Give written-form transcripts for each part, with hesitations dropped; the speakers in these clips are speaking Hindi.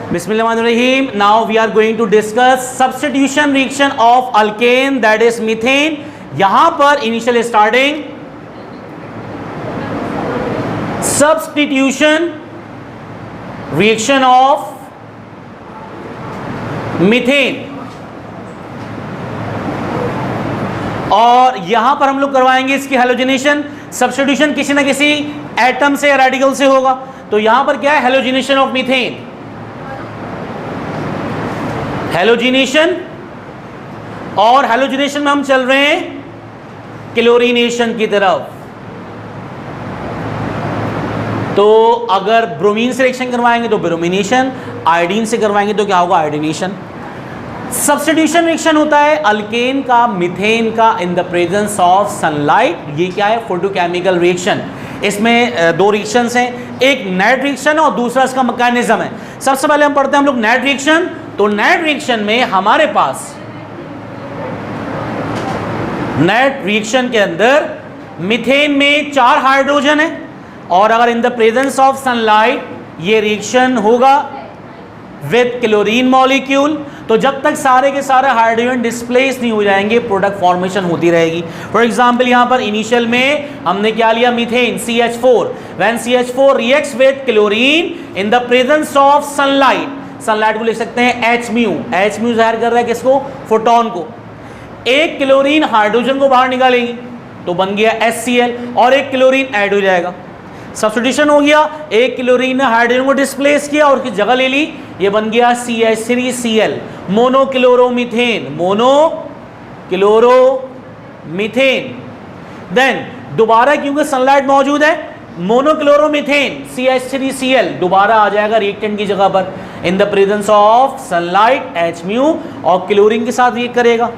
Bismillahirrahmanirrahim. Now we are going to discuss substitution reaction of alkane, that is methane. यहां पर initial starting substitution reaction of methane, और यहां पर हम लोग करवाएंगे इसकी हेलोजिनेशन. सब्स्टिट्यूशन किसी ना किसी एटम से या रेडिकल से होगा. तो यहां पर क्या है, हेलोजिनेशन ऑफ मीथेन. हेलोजिनेशन, और हेलोजिनेशन में हम चल रहे हैं क्लोरीनेशन की तरफ. तो अगर ब्रोमीन से रिएक्शन करवाएंगे तो ब्रोमिनेशन, आयोडीन से करवाएंगे तो क्या होगा, आयोडीनेशन. सब्स्टिट्यूशन रिएक्शन होता है अल्केन का मीथेन का in the presence of sunlight. ये क्या है, फोटोकेमिकल रिएक्शन. इसमें दो रिएक्शंस हैं, एक नेट रिएक्शन और दूसरा इसका मैकेनिज्म है. सबसे पहले हम पढ़ते हैं हम लोग नेट रिएक्शन. तो नेट रिएक्शन में हमारे पास नेट रिएक्शन के अंदर मीथेन में 4 हाइड्रोजन है, और अगर in the presence of sunlight ये रिएक्शन होगा विद क्लोरीन मॉलिक्यूल, तो जब तक सारे के सारे हाइड्रोजन डिस्प्लेस नहीं हो जाएंगे प्रोडक्ट फॉर्मेशन होती रहेगी. फॉर एग्जांपल यहां पर इनिशियल में हमने क्या लिया, methane CH4. When CH4 reacts with chlorine in the presence of sunlight, sunlight को लिख सकते हैं Hmu. Hmu जाहिर कर रहा है किसको, फोटोन को. एक क्लोरीन हाइड्रोजन को बाहर निकालेगी तो बन गया HCl, और एक क्लोरीन ऐड हो जाएगा. सब्स्टिट्यूशन हो गया, एक क्लोरीन ने हाइड्रोजन को डिस्प्लेस किया और उसकी जगह ले ली, ये बन गया CH3Cl, मोनोक्लोरोमीथेन. मोनोक्लोरोमीथेन. देन दोबारा क्योंकि सनलाइट मौजूद है, मोनोक्लोरोमीथेन CH3Cl दोबारा आ जाएगा रिएक्टेंट की जगह पर in the presence of sunlight Hmu, और क्लोरीन के साथ रिएक्ट करेगा.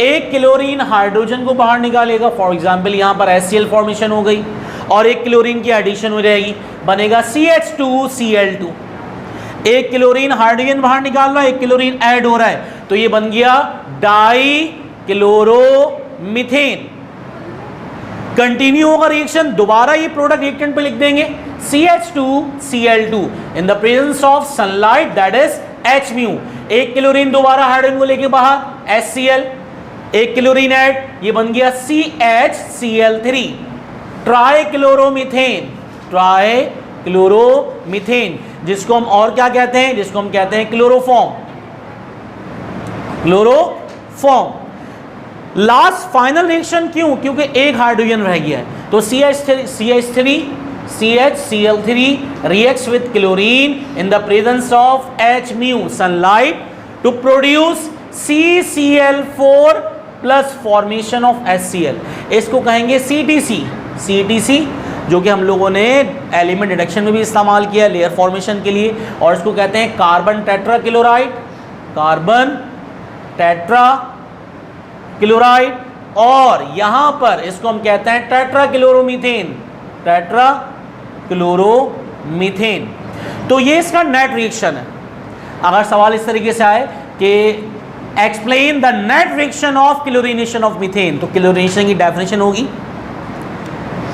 एक क्लोरीन हाइड्रोजन को बाहर निकालेगा, फॉर एग्जांपल यहां पर HCl फॉर्मेशन हो गई, और एक क्लोरीन की एडिशन हो जाएगी, बनेगा CH2Cl2. एक क्लोरीन हाइड्रोजन बाहर निकाल रहा है, एक क्लोरीन ऐड हो रहा है, तो ये बन गया डाई क्लोरोमीथेन. कंटिन्यू होगा रिएक्शन, दोबारा ये प्रोडक्ट रिएक्टेंट पे लिख देंगे CH2Cl2 in the presence of sunlight, that is Hmu. एक क्लोरीन दोबारा हाइड्रोजन को लेके बाहर HCl, एक क्लोरीन ऐड, ये बन गया CHCl3, ट्राइक्लोरोमीथेन. ट्राइक्लोरोमीथेन जिसको हम और क्या कहते हैं, जिसको हम कहते हैं chloroform. Chloroform. Last final reaction क्यों, क्योंकि एक हाइड्रोजन रह गया है, तो CH3CHCl3 reacts with chlorine in the presence of Hmu sunlight to produce CCl4 plus formation of HCl. इसको कहेंगे CTC, जो कि हम लोगों ने एलिमेंट डिडक्शन में भी इस्तेमाल किया लेयर फॉर्मेशन के लिए, और इसको कहते हैं कार्बन टेट्राक्लोराइड. कार्बन टेट्राक्लोराइड, और यहां पर इसको हम कहते हैं टेट्राक्लोरोमीथेन. टेट्राक्लोरोमीथेन. तो ये इसका नेट रिएक्शन है. अगर सवाल इस तरीके से आए कि explain the net reaction of chlorination of methane, तो क्लोरीनेशन की डेफिनेशन होगी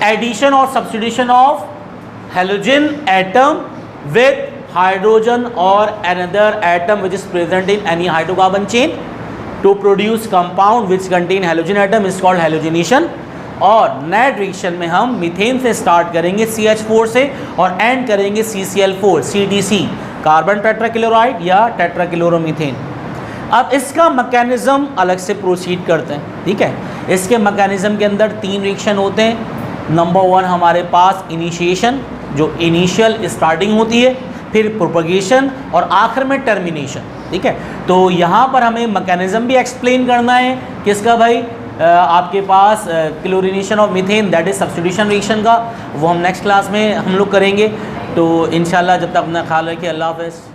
एडिशन और substitution of halogen atom with hydrogen और another atom which is present in any hydrocarbon chain to produce compound which contain halogen atom is called halogenation. और नेट रिएक्शन में हम मीथेन से स्टार्ट करेंगे CH4 से, और एंड करेंगे CCl4 CTC, कार्बन टेट्राक्लोराइड या टेट्राक्लोरोमीथेन. अब इसका मैकेनिज्म अलग से प्रोसीड करते हैं. ठीक है, इसके मैकेनिज्म के अंदर 3 रिएक्शन होते हैं. नंबर 1 हमारे पास इनिशिएशन, जो इनिशियल स्टार्टिंग होती है, फिर प्रोपगेशन, और आखिर में टर्मिनेशन. ठीक है, तो यहाँ पर हमें मैकेनिज्म भी एक्सप्लेन करना है किसका भाई, आपके पास chlorination of methane, that is substitution reaction का. वो हम नेक्स्ट क्लास में हम लोग करेंगे. तो इंशाल्लाह जब तक अपना ख्याल रखिए. अल्लाह हाफ़िज़.